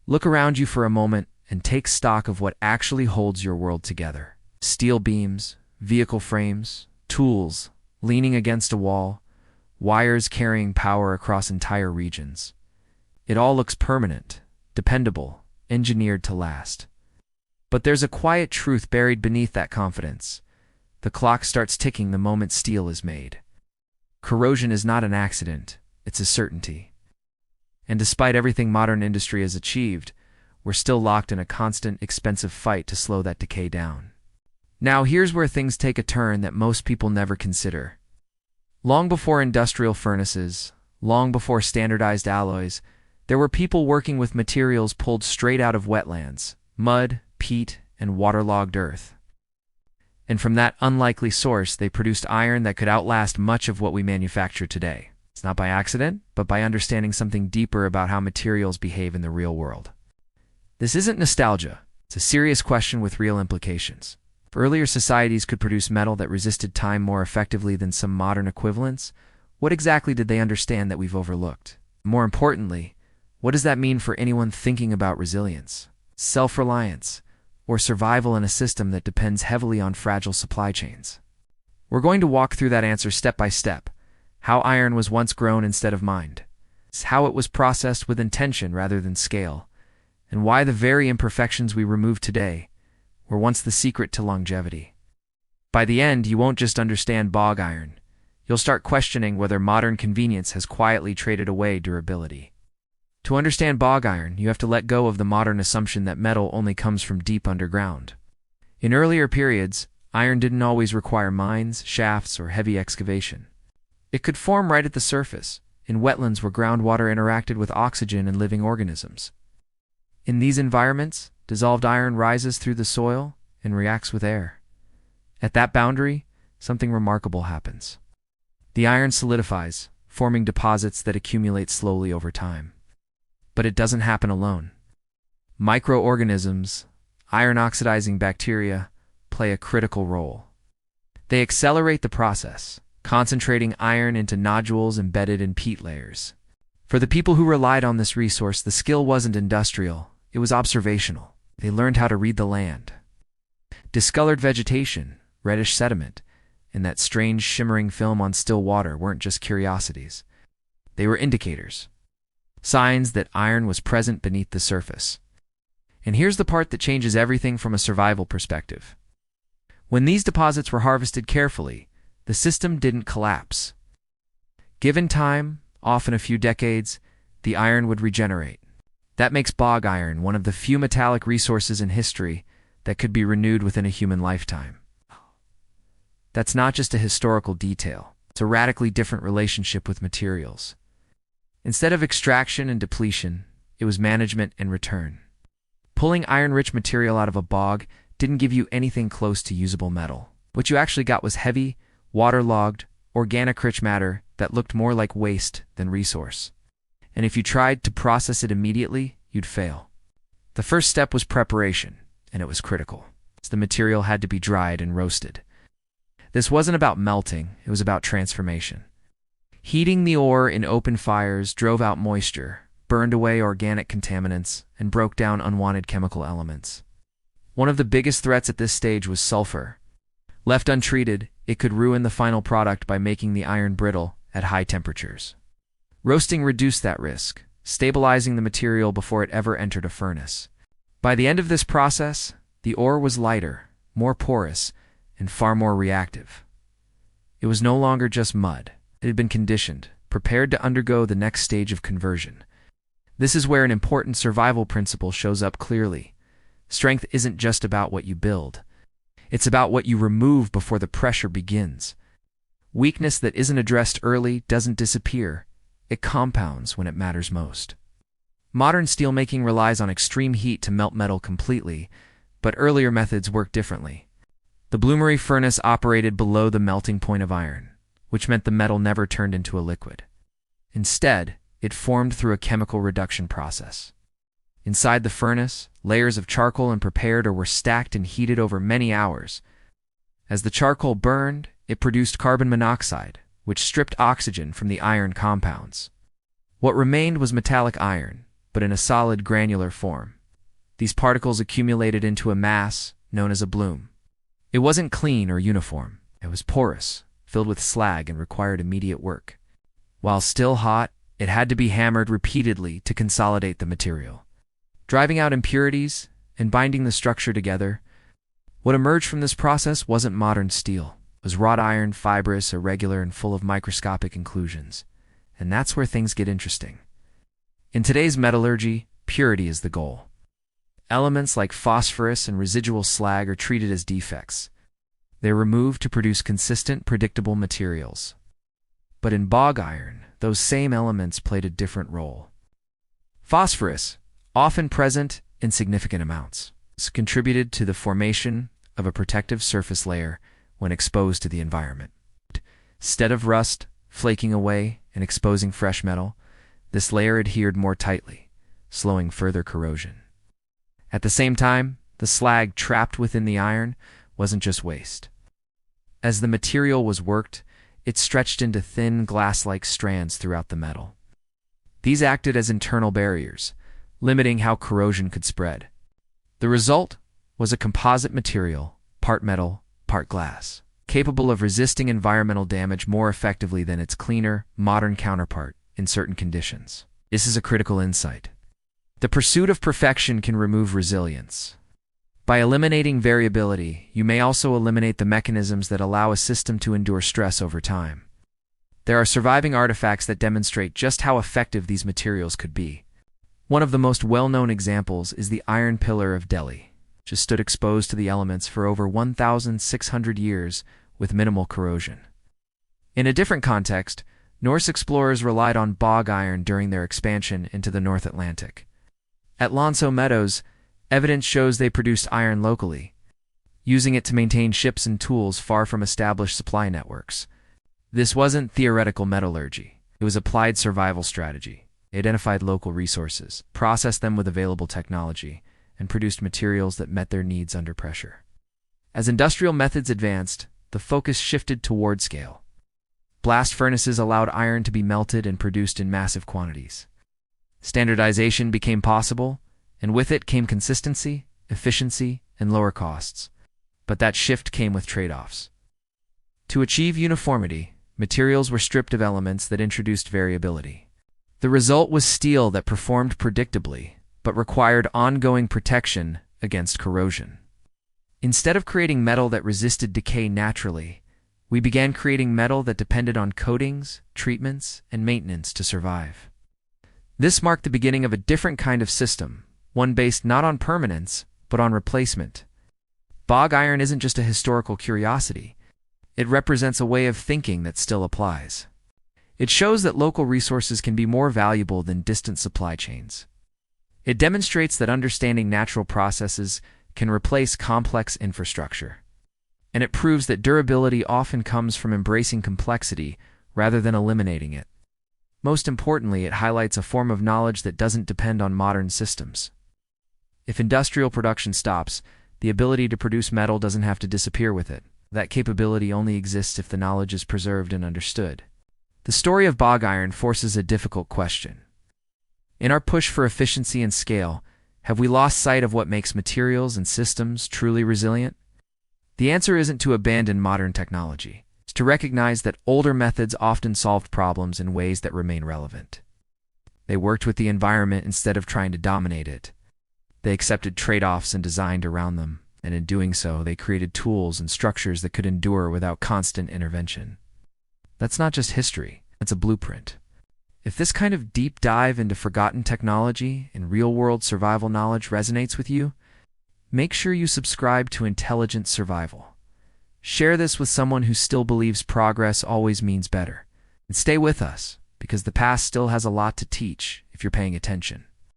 Look around you for a moment and take stock of what actually holds your world together. Steel beams, vehicle frames, tools leaning against a wall, wires carrying power across entire regions. It all looks permanent, dependable, engineered to last. But there's a quiet truth buried beneath that confidence. The clock starts ticking the moment steel is made. Corrosion is not an accident, it's a certainty. And despite everything modern industry has achieved, we're still locked in a constant, expensive fight to slow that decay down. Now here's where things take a turn that most people never consider. Long before industrial furnaces, long before standardized alloys, there were people working with materials pulled straight out of wetlands, mud, peat, and waterlogged earth. And from that unlikely source, they produced iron that could outlast much of what we manufacture today. It's not by accident, but by understanding something deeper about how materials behave in the real world. This isn't nostalgia. It's a serious question with real implications. If earlier societies could produce metal that resisted time more effectively than some modern equivalents, what exactly did they understand that we've overlooked? More importantly, what does that mean for anyone thinking about resilience, self-reliance, or survival in a system that depends heavily on fragile supply chains? We're going to walk through that answer step by step. How iron was once grown instead of mined, how it was processed with intention rather than scale, and why the very imperfections we remove today were once the secret to longevity. By the end, you won't just understand bog iron. You'll start questioning whether modern convenience has quietly traded away durability. To understand bog iron, you have to let go of the modern assumption that metal only comes from deep underground. In earlier periods, iron didn't always require mines, shafts, or heavy excavation. It could form right at the surface, in wetlands where groundwater interacted with oxygen and living organisms. In these environments, dissolved iron rises through the soil and reacts with air. At that boundary, something remarkable happens. The iron solidifies, forming deposits that accumulate slowly over time. But it doesn't happen alone. Microorganisms, iron-oxidizing bacteria, play a critical role. They accelerate the process, concentrating iron into nodules embedded in peat layers. For the people who relied on this resource, the skill wasn't industrial, it was observational. They learned how to read the land. Discolored vegetation, reddish sediment, and that strange shimmering film on still water weren't just curiosities. They were indicators. Signs that iron was present beneath the surface. And here's the part that changes everything from a survival perspective. When these deposits were harvested carefully, the system didn't collapse. Given time, often a few decades, the iron would regenerate. That makes bog iron one of the few metallic resources in history that could be renewed within a human lifetime. That's not just a historical detail. It's a radically different relationship with materials. Instead of extraction and depletion, it was management and return. Pulling iron-rich material out of a bog didn't give you anything close to usable metal. What you actually got was heavy, waterlogged, organic-rich matter that looked more like waste than resource. And if you tried to process it immediately, you'd fail. The first step was preparation, and it was critical. The material had to be dried and roasted. This wasn't about melting, it was about transformation. Heating the ore in open fires drove out moisture, burned away organic contaminants, and broke down unwanted chemical elements. One of the biggest threats at this stage was sulfur. Left untreated, it could ruin the final product by making the iron brittle at high temperatures. Roasting reduced that risk, stabilizing the material before it ever entered a furnace. By the end of this process, the ore was lighter, more porous, and far more reactive. It was no longer just mud. It had been conditioned, prepared to undergo the next stage of conversion. This is where an important survival principle shows up clearly. Strength isn't just about what you build. It's about what you remove before the pressure begins. Weakness that isn't addressed early doesn't disappear. It compounds when it matters most. Modern steelmaking relies on extreme heat to melt metal completely, but earlier methods worked differently. The bloomery furnace operated below the melting point of iron, which meant the metal never turned into a liquid. Instead, it formed through a chemical reduction process. Inside the furnace, layers of charcoal and prepared were stacked and heated over many hours. As the charcoal burned, it produced carbon monoxide, which stripped oxygen from the iron compounds. What remained was metallic iron, but in a solid granular form. These particles accumulated into a mass known as a bloom. It wasn't clean or uniform. It was porous, filled with slag, and required immediate work. While still hot, it had to be hammered repeatedly to consolidate the material, driving out impurities and binding the structure together. What emerged from this process wasn't modern steel. It was wrought iron, fibrous, irregular, and full of microscopic inclusions. And that's where things get interesting. In today's metallurgy, purity is the goal. Elements like phosphorus and residual slag are treated as defects. They're removed to produce consistent, predictable materials. But in bog iron, those same elements played a different role. Phosphorus, often present in significant amounts, contributed to the formation of a protective surface layer when exposed to the environment. Instead of rust, flaking away, and exposing fresh metal, this layer adhered more tightly, slowing further corrosion. At the same time, the slag trapped within the iron wasn't just waste. As the material was worked, it stretched into thin, glass-like strands throughout the metal. These acted as internal barriers, limiting how corrosion could spread. The result was a composite material, part metal, part glass, capable of resisting environmental damage more effectively than its cleaner, modern counterpart in certain conditions. This is a critical insight. The pursuit of perfection can remove resilience. By eliminating variability, you may also eliminate the mechanisms that allow a system to endure stress over time. There are surviving artifacts that demonstrate just how effective these materials could be. One of the most well-known examples is the iron pillar of Delhi, which has stood exposed to the elements for over 1,600 years with minimal corrosion. In a different context, Norse explorers relied on bog iron during their expansion into the North Atlantic. At Lonso Meadows, evidence shows they produced iron locally, using it to maintain ships and tools far from established supply networks. This wasn't theoretical metallurgy. It was applied survival strategy. They identified local resources, processed them with available technology, and produced materials that met their needs under pressure. As industrial methods advanced, the focus shifted toward scale. Blast furnaces allowed iron to be melted and produced in massive quantities. Standardization became possible, and with it came consistency, efficiency, and lower costs. But that shift came with trade-offs. To achieve uniformity, materials were stripped of elements that introduced variability. The result was steel that performed predictably, but required ongoing protection against corrosion. Instead of creating metal that resisted decay naturally, we began creating metal that depended on coatings, treatments, and maintenance to survive. This marked the beginning of a different kind of system, one based not on permanence, but on replacement. Bog iron isn't just a historical curiosity. It represents a way of thinking that still applies. It shows that local resources can be more valuable than distant supply chains. It demonstrates that understanding natural processes can replace complex infrastructure. And it proves that durability often comes from embracing complexity rather than eliminating it. Most importantly, it highlights a form of knowledge that doesn't depend on modern systems. If industrial production stops, the ability to produce metal doesn't have to disappear with it. That capability only exists if the knowledge is preserved and understood. The story of bog iron forces a difficult question. In our push for efficiency and scale, have we lost sight of what makes materials and systems truly resilient? The answer isn't to abandon modern technology. It's to recognize that older methods often solved problems in ways that remain relevant. They worked with the environment instead of trying to dominate it. They accepted trade-offs and designed around them, and in doing so, they created tools and structures that could endure without constant intervention. That's not just history, it's a blueprint. If this kind of deep dive into forgotten technology and real-world survival knowledge resonates with you, make sure you subscribe to Intelligent Survival. Share this with someone who still believes progress always means better. And stay with us, because the past still has a lot to teach if you're paying attention.